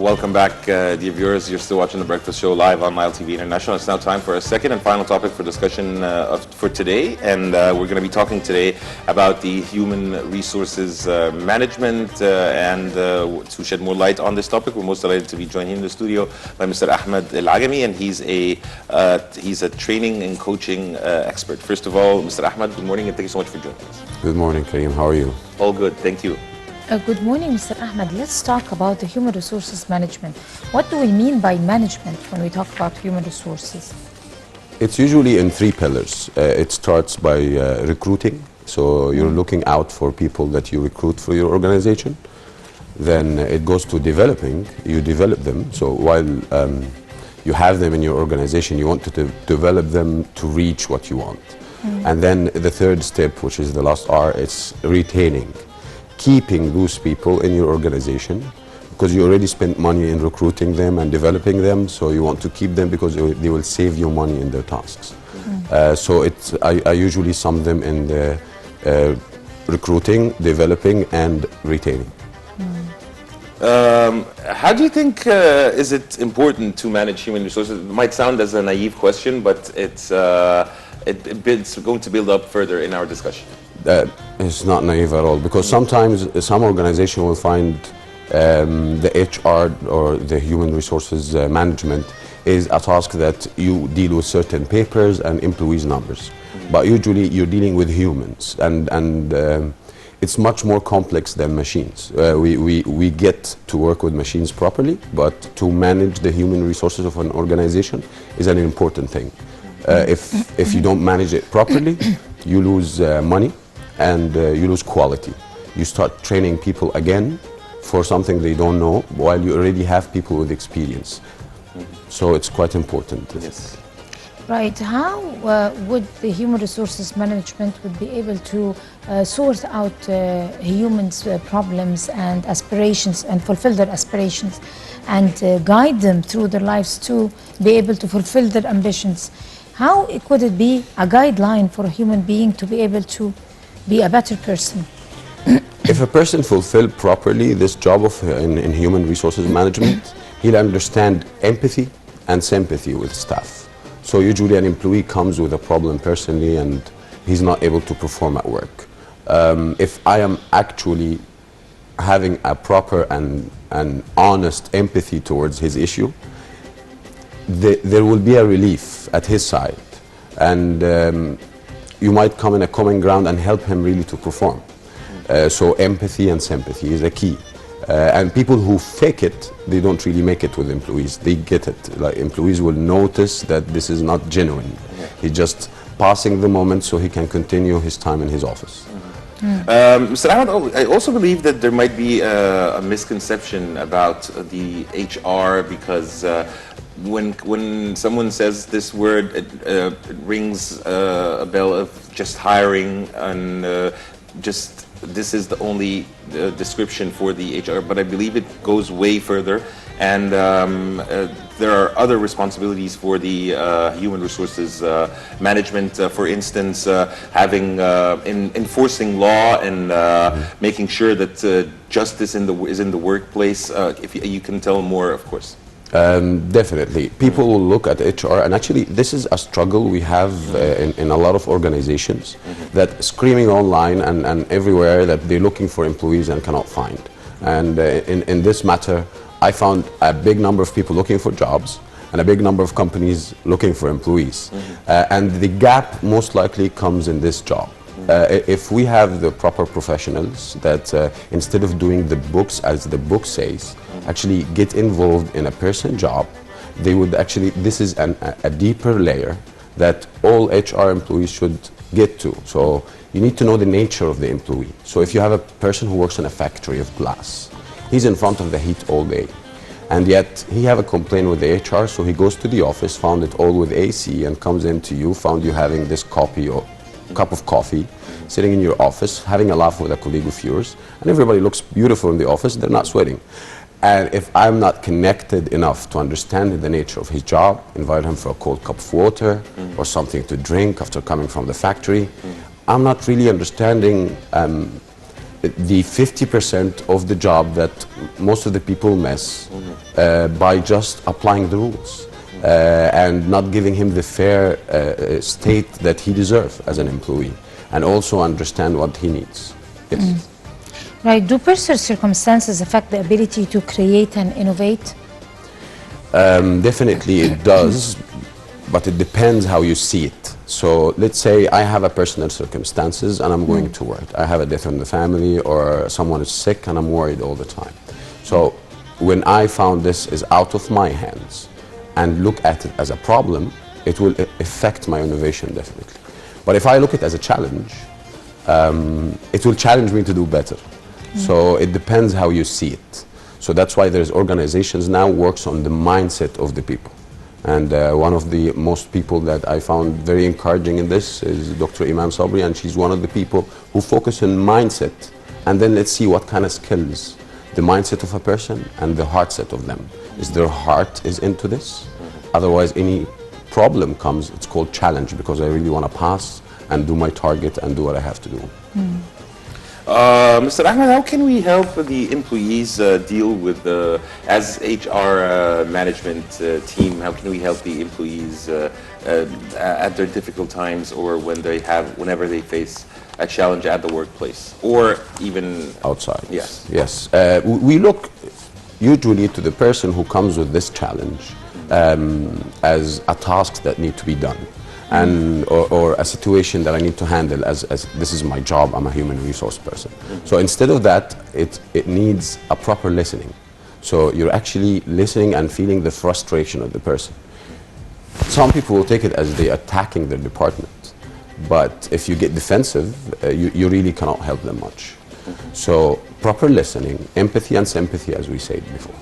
Welcome back, dear viewers. You're still watching The Breakfast Show live on Nile TV International. It's now time for a second and final topic for discussion for today. And we're going to be talking today about the human resources management. And to shed more light on this topic, we're most delighted to be joined here in the studio by Mr. Ahmed Agami, and he's a training and coaching expert. First of all, Mr. Ahmed, good morning, and thank you so much for joining us. Good morning, Kareem. How are you? All good, thank you. Good morning, Mr. Ahmed. Let's talk about the human resources management. What do we mean by management when we talk about human resources? It's usually in three pillars. It starts by recruiting. So you're looking out for people that you recruit for your organization. Then it goes to developing. You develop them. So while you have them in your organization, you want to develop them to reach what you want. And then the third step, which is the last R, it's retaining. Keeping those people in your organization, because you already spent money in recruiting them and developing them, so you want to keep them because they will save you money in their tasks. So I usually sum them in the recruiting, developing, and retaining. How do you think is it important to manage human resources? It might sound as a naive question, but it's going to build up further in our discussion. It's not naive at all, because sometimes some organization will find the HR or the human resources management is a task that you deal with certain papers and employees numbers. But usually you're dealing with humans, and it's much more complex than machines. We get to work with machines properly, but to manage the human resources of an organization is an important thing. If you don't manage it properly, you lose money and you lose quality. You start training people again for something they don't know, while you already have people with experience. So it's quite important. Yes. Right. How would the human resources management would be able to sort out humans' problems and aspirations and fulfill their aspirations and guide them through their lives to be able to fulfill their ambitions? How could it be a guideline for a human being to be able to be a better person? If a person fulfill properly this job in human resources management, he'll understand empathy and sympathy with staff. So usually an employee comes with a problem personally and he's not able to perform at work. If I am actually having a proper and honest empathy towards his issue, there will be a relief at his side, and you might come in a common ground and help him really to perform. So empathy and sympathy is a key. And people who fake it, they don't really make it with employees. They get it. Like, employees will notice that this is not genuine. He's just passing the moment so he can continue his time in his office. Mr. Ahmed, I also believe that there might be a misconception about the HR, because when someone says this word, it rings a bell of just hiring and just this is the only description for the HR, but I believe it goes way further, and there are other responsibilities for the human resources management. For instance, enforcing law and making sure that justice is in the workplace. If you can tell more, of course. Definitely. People will look at HR, and actually this is a struggle we have in a lot of organizations, that screaming online and everywhere that they're looking for employees and cannot find. And in this matter, I found a big number of people looking for jobs and a big number of companies looking for employees. And the gap most likely comes in this job. If we have the proper professionals that instead of doing the books as the book says, actually get involved in a person job, they would actually, this is a deeper layer that all HR employees should get to. So you need to know the nature of the employee. So if you have a person who works in a factory of glass, he's in front of the heat all day, and yet he have a complaint with the HR, so he goes to the office, found it all with AC, and comes into you, found you having this cup of coffee, sitting in your office, having a laugh with a colleague of yours, and everybody looks beautiful in the office, they're not sweating. And if I'm not connected enough to understand the nature of his job, invite him for a cold cup of water or something to drink after coming from the factory, I'm not really understanding the 50% of the job that most of the people miss by just applying the rules and not giving him the fair state that he deserves as an employee, and also understand what he needs. Yes. Right. Do personal circumstances affect the ability to create and innovate? Definitely it does, but it depends how you see it. So let's say I have a personal circumstances and I'm going to work. I have a death in the family, or someone is sick and I'm worried all the time. So when I found this is out of my hands and look at it as a problem, it will affect my innovation definitely. But if I look at it as a challenge, it will challenge me to do better. So it depends how you see it. So that's why there's organizations now works on the mindset of the people. And one of the most people that I found very encouraging in this is Dr. Iman Sabri, and she's one of the people who focus on mindset. And then let's see what kind of skills, the mindset of a person and the heart set of them. Is their heart is into this? Otherwise, any problem comes, it's called challenge, because I really want to pass and do my target and do what I have to do. Mr. Ahmed, how can we help the employees deal with as HR management team? How can we help the employees at their difficult times, or whenever they face a challenge at the workplace, or even Outside. Yes. Yes. We look usually to the person who comes with this challenge as a task that need to be done, and or a situation that I need to handle as this is my job. I'm a human resource person. So instead of that, it needs a proper listening. So you're actually listening and feeling the frustration of the person. Some people will take it as they attacking their department, but if you get defensive, you really cannot help them much. So proper listening, empathy and sympathy, as we said before.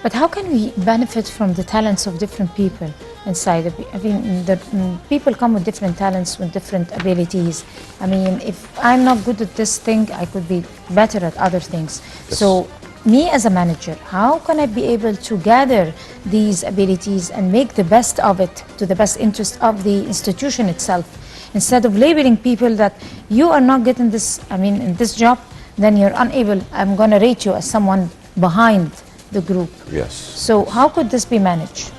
But how can we benefit from the talents of different people inside? I mean, people come with different talents, with different abilities. I mean, if I'm not good at this thing, I could be better at other things. Yes. So me as a manager, how can I be able to gather these abilities and make the best of it to the best interest of the institution itself? Instead of labeling people that you are not getting this, I mean, in this job, then you're unable, I'm going to rate you as someone behind the group. Yes. So how could this be managed?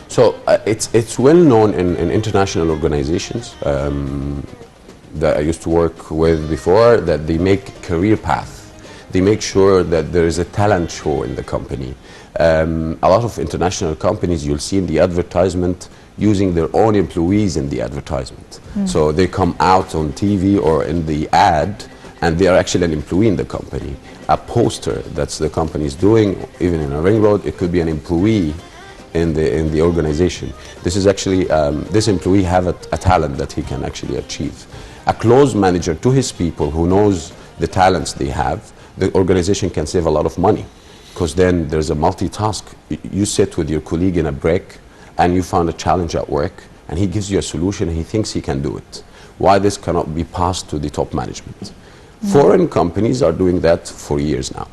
So it's well known in international organizations that I used to work with before, that they make career path. They make sure that there is a talent show in the company. A lot of international companies, you'll see in the advertisement, using their own employees in the advertisement. So they come out on TV or in the ad, and they are actually an employee in the company. A poster that's the company is doing, even in a ring road, it could be an employee in the organization. This is actually, this employee have a talent that he can actually achieve. A close manager to his people who knows the talents they have, the organization can save a lot of money, because then there's a multitask. You sit with your colleague in a break and you found a challenge at work and he gives you a solution and he thinks he can do it. Why this cannot be passed to the top management? Foreign companies are doing that for years now.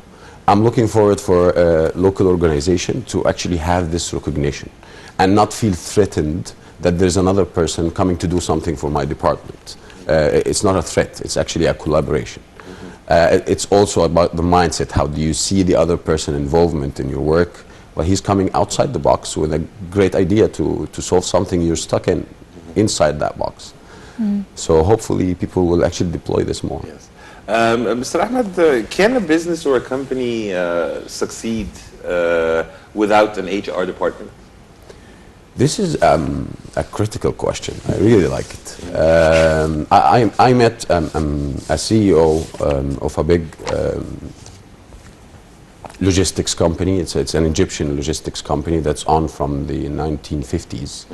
I'm looking forward for a local organization to actually have this recognition and not feel threatened that there's another person coming to do something for my department. It's not a threat, it's actually a collaboration. It's also about the mindset. How do you see the other person involvement in your work? Well, he's coming outside the box with a great idea to solve something you're stuck in inside that box. So hopefully people will actually deploy this more. Yes. Mr. Ahmed, can a business or a company succeed without an HR department? This is a critical question. I really like it. I met a CEO of a big logistics company. It's an Egyptian logistics company that's on from the 1950s,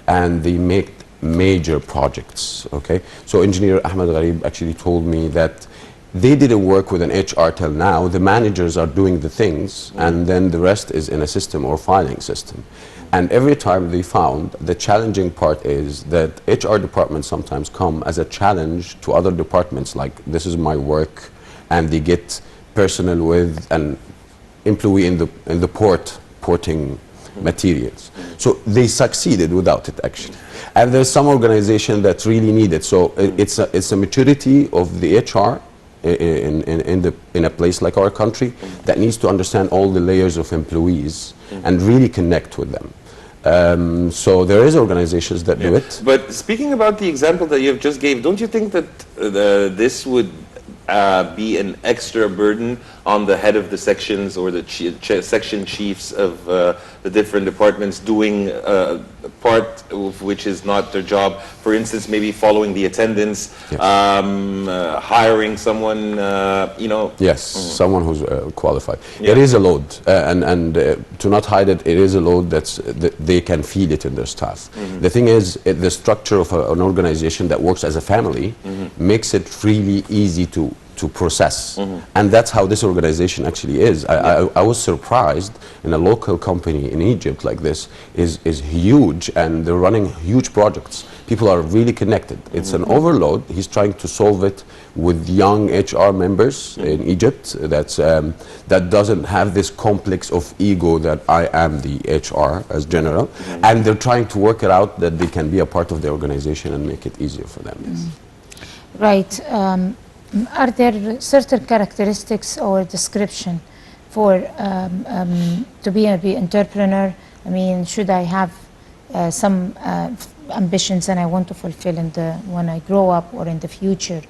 and they make major projects. Okay, so engineer Ahmed Gharib actually told me that they didn't work with an HR till now. The managers are doing the things, and then the rest is in a system or filing system. And every time they found the challenging part is that HR departments sometimes come as a challenge to other departments, like this is my work, and they get personal with an employee in the porting materials. So they succeeded without it actually. And there's some organization that really need it. So it's a maturity of the HR in a place like our country that needs to understand all the layers of employees and really connect with them. So there is organizations that do it. But speaking about the example that you have just gave, don't you think that this would be an extra burden on the head of the sections or the section chiefs of the different departments doing part of which is not their job? For instance, maybe following the attendance, hiring someone, you know. Yes, someone who's qualified. It is a load, and to not hide it, it is a load that they can feel it in their staff. The thing is, the structure of an organization that works as a family makes it really easy to process, and that's how this organization actually is. I was surprised in a local company in Egypt like this is huge, and they're running huge projects. People are really connected. It's an overload. He's trying to solve it with young HR members in Egypt that doesn't have this complex of ego that I am the HR as general, and they're trying to work it out that they can be a part of the organization and make it easier for them. Right. Are there certain characteristics or description for to be an entrepreneur? I mean, should I have some ambitions and I want to fulfill when I grow up or in the future?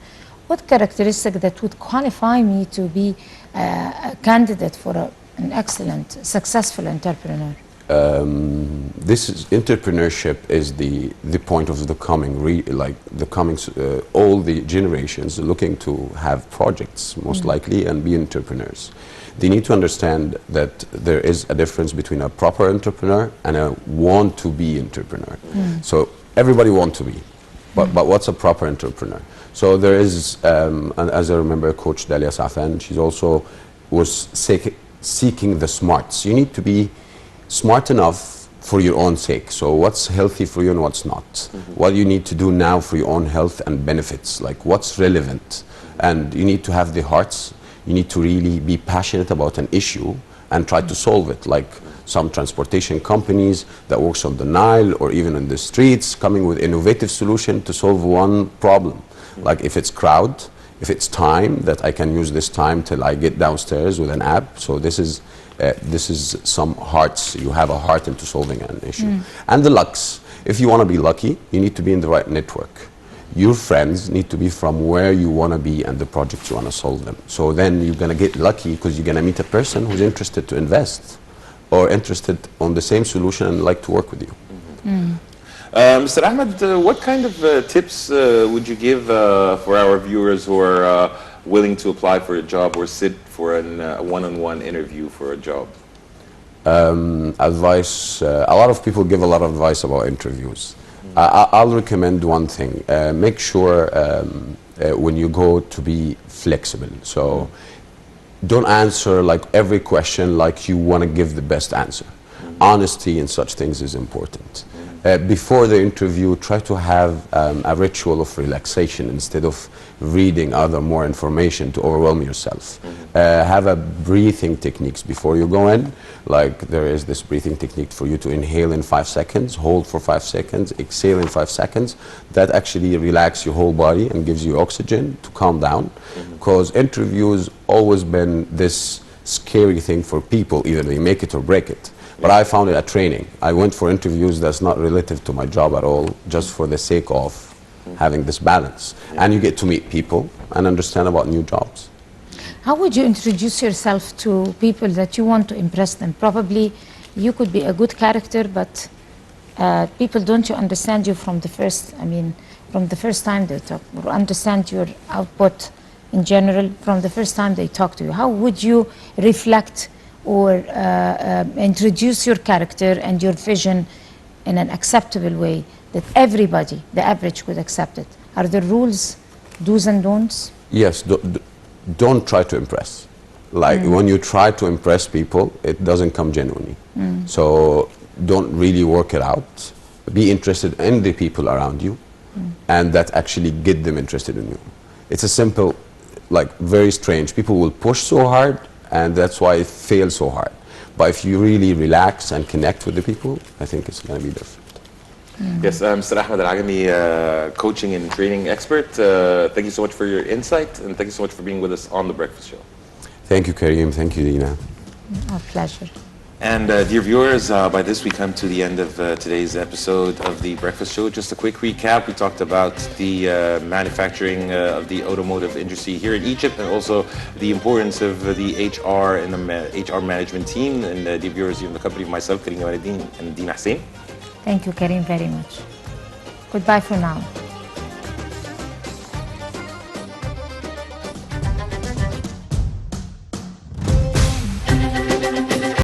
What characteristic that would qualify me to be a candidate for an excellent, successful entrepreneur? Entrepreneurship is the point of the coming, all the generations looking to have projects, most likely, and be entrepreneurs. They need to understand that there is a difference between a proper entrepreneur and a want-to-be entrepreneur. So everybody wants to be, but what's a proper entrepreneur? So there is, as I remember, Coach Dalia Safan, she's also was seeking the smarts. You need to be smart enough for your own sake. So what's healthy for you and what's not? What you need to do now for your own health and benefits, like what's relevant. And you need to have the hearts. You need to really be passionate about an issue and try to solve it, like some transportation companies that works on the Nile or even in the streets, coming with innovative solution to solve one problem. Like if it's crowd, if it's time, that I can use this time till I get downstairs with an app. So this is some hearts. You have a heart into solving an issue. And the lucks. If you want to be lucky, you need to be in the right network. Your friends need to be from where you want to be and the projects you want to solve them. So then you're going to get lucky because you're going to meet a person who's interested to invest or interested on the same solution and like to work with you. Mr. Ahmed, what kind of tips would you give for our viewers who are willing to apply for a job or sit for a one-on-one interview for a job? Advice, a lot of people give a lot of advice about interviews. I'll recommend one thing. Make sure when you go to be flexible. So don't answer like every question like you want to give the best answer. Honesty in such things is important. Before the interview, try to have a ritual of relaxation instead of reading more information to overwhelm yourself. Have a breathing techniques before you go in. Like there is this breathing technique for you to inhale in 5 seconds, hold for 5 seconds, exhale in 5 seconds. That actually relaxes your whole body and gives you oxygen to calm down. Because interviews always been this scary thing for people, either they make it or break it. But I found it a training. I went for interviews that's not relative to my job at all, just for the sake of having this balance. And you get to meet people and understand about new jobs. How would you introduce yourself to people that you want to impress them? Probably you could be a good character, but people don't understand you from the first time they talk, or understand your output in general from the first time they talk to you. How would you reflect or introduce your character and your vision in an acceptable way that everybody, the average, could accept it? Are there rules, do's and don'ts? Yes, don't try to impress. Like when you try to impress people, it doesn't come genuinely. So don't really work it out. Be interested in the people around you and that actually get them interested in you. It's a simple, like very strange. People will push so hard and that's why it fails so hard. But if you really relax and connect with the people, I think it's going to be different. Yes, Mr. Ahmed Agami, coaching and training expert. Thank you so much for your insight, and thank you so much for being with us on The Breakfast Show. Thank you, Kareem. Thank you, Dina. Our pleasure. And dear viewers, by this we come to the end of today's episode of The Breakfast Show. Just a quick recap. We talked about the manufacturing of the automotive industry here in Egypt, and also the importance of the HR and the HR management team. And dear viewers, you have the company of myself, Kareem Al-Din and Dina Hussein. Thank you, Karim, very much. Goodbye for now.